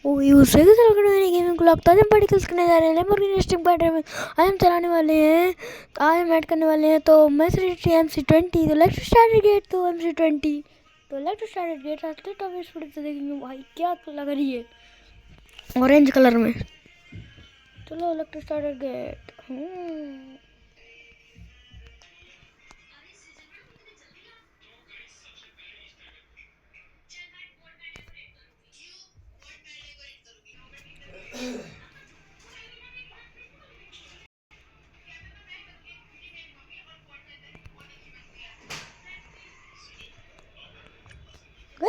ओ use करने gaming को लगता है हम पार्टिकल्स करने जा रहे हैं लैम्बोर्गिनी स्टिंग बैटरी में। आज हम चलाने वाले हैं, आज हम ऐड करने वाले हैं तो Maserati MC20। तो लेट्स स्टार्ट गेट। तो MC20 तो लेट्स स्टार्ट गेट। आज तो इस वीडियो से देखेंगे भाई क्या लग रही है ऑरेंज कलर में। चलो लेट्स स्टार्ट गेट।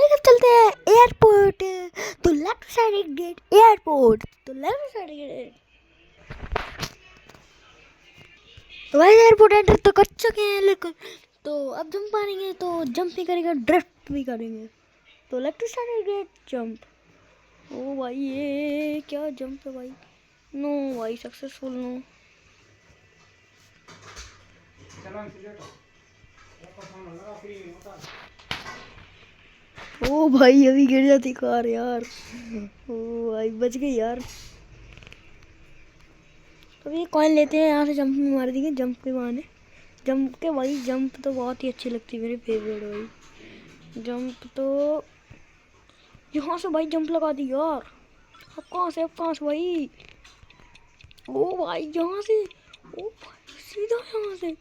अब चलते हैं एयरपोर्ट। तो लेफ्ट साइड गेट एयरपोर्ट। तो लेफ्ट साइड गेट। तो भाई एयरपोर्ट एंटर तो कर चुके हैं लेकिन तो अब जंप मारेंगे तो जंप भी करेंगे ड्रिफ्ट भी करेंगे। तो लेफ्ट साइड गेट जंप। ओ भाई ये क्या जंप है भाई। नो भाई सक्सेसफुल नो। ओ भाई अभी गिर जाती कार यार। ओ भाई बच गई यार। तो ये कॉइन लेते हैं यहाँ से जंप में मार देंगे। जंप पे मारने जंप के भाई जंप तो बहुत ही अच्छी लगती है मेरी फेवरेट भाई। जंप तो यहाँ से भाई जंप लगा दी यार। अब कहाँ से भाई। ओ भाई यहाँ से। ओ भाई सीधा यहाँ से।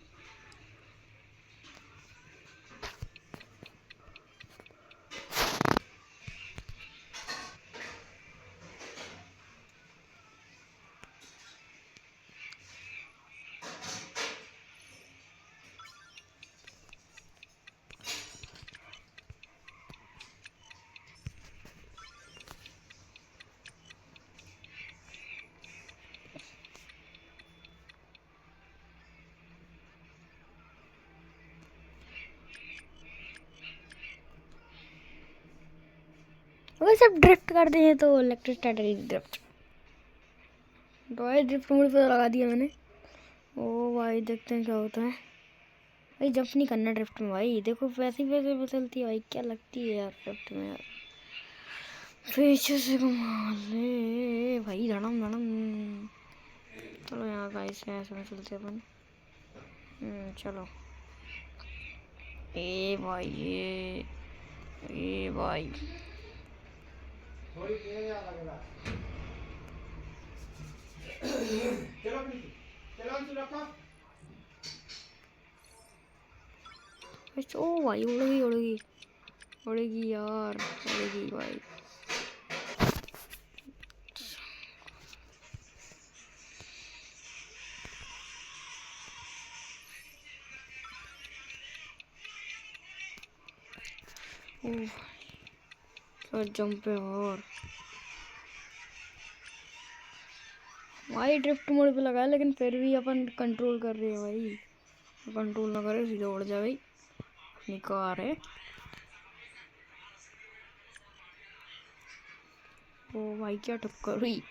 अगर सब ड्रिफ्ट कर दें तो इलेक्ट्रिक स्टार्टर ड्रिफ्ट। तो भाई ड्रिफ्ट मोड पे लगा दिया मैंने। ओ भाई देखते हैं क्या होता है। भाई जंप नहीं करना ड्रिफ्ट में भाई। देखो वैसे बदलती है भाई क्या लगती है यार ड्रिफ्ट में यार। पीछे से घुमा ले भाई धड़म धड़म। चलो यहाँ गाइस ऐसे में चलते अपन। चलो ए भाई ए भाई ओ भाई उड़ेगी यार उड़ेगी भाई। और जंप है और भाई ड्रिफ्ट मोड पे लगाया लेकिन फिर भी अपन कंट्रोल कर रहे हैं भाई। कंट्रोल ना करे सीधा उड़ जाए भाई। अपनी कार है। ओ भाई क्या टक्कर हुई।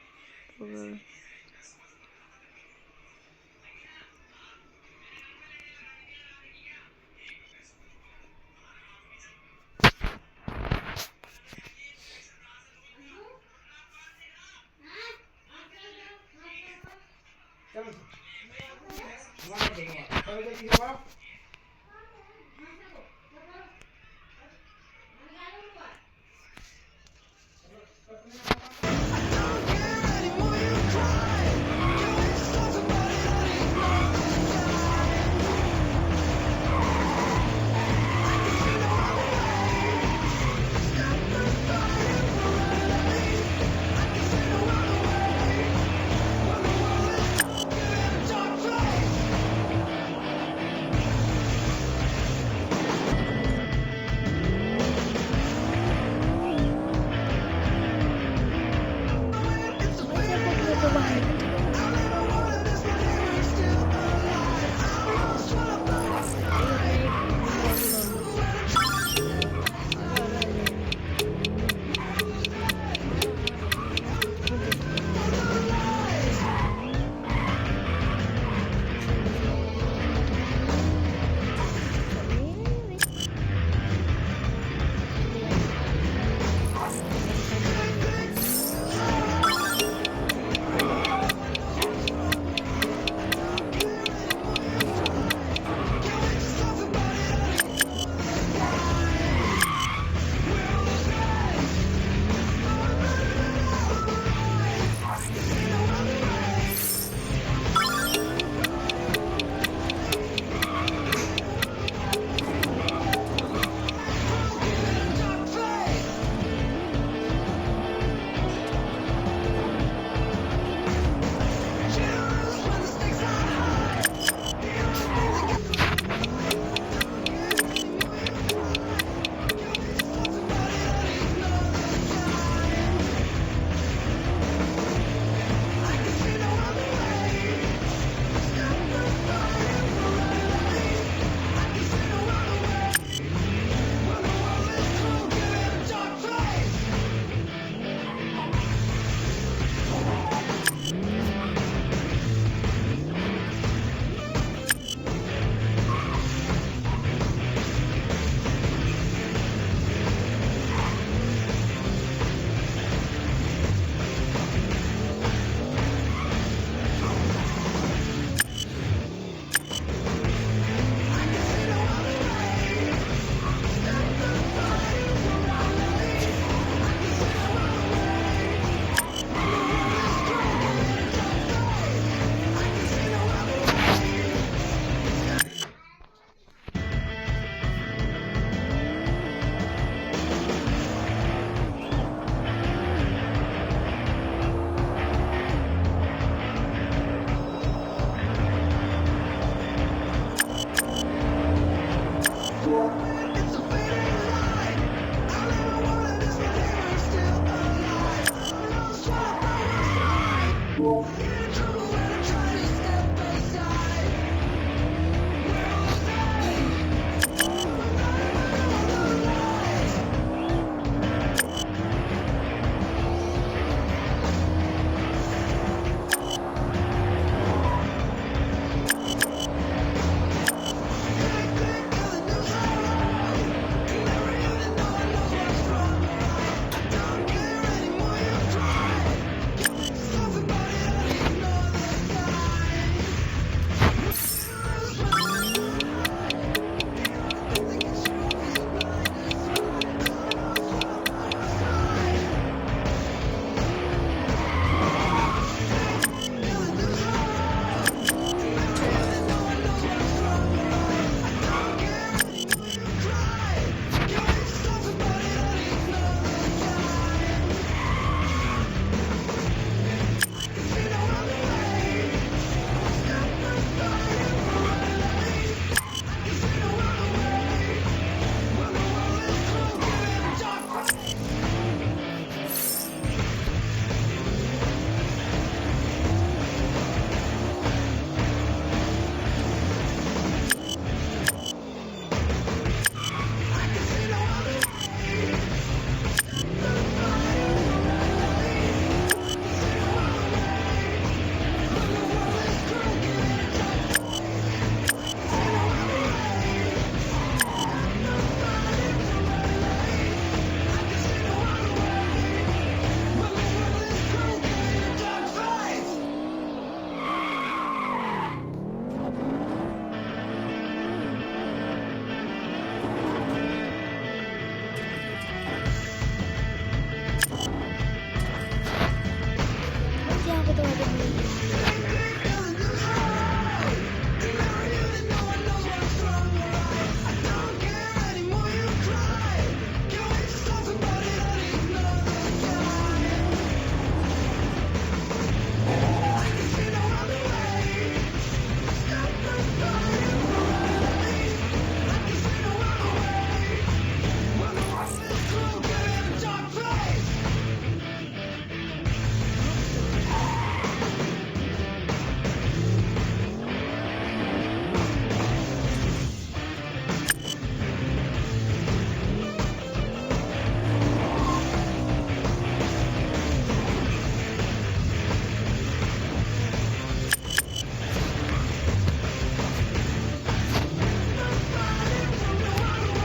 यहाँ पे तो आगे नहीं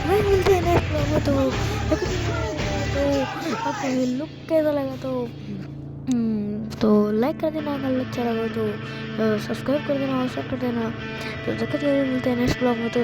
भाई मिलते हैं नेक्स्ट ब्लॉग में। तो आपको ये लुक कैसा लगा तो लाइक कर देना, अगर अच्छा लगा तो सब्सक्राइब कर देना और सब कर देना। तो जब तक मिलते हैं नेक्स्ट ब्लॉग में, तो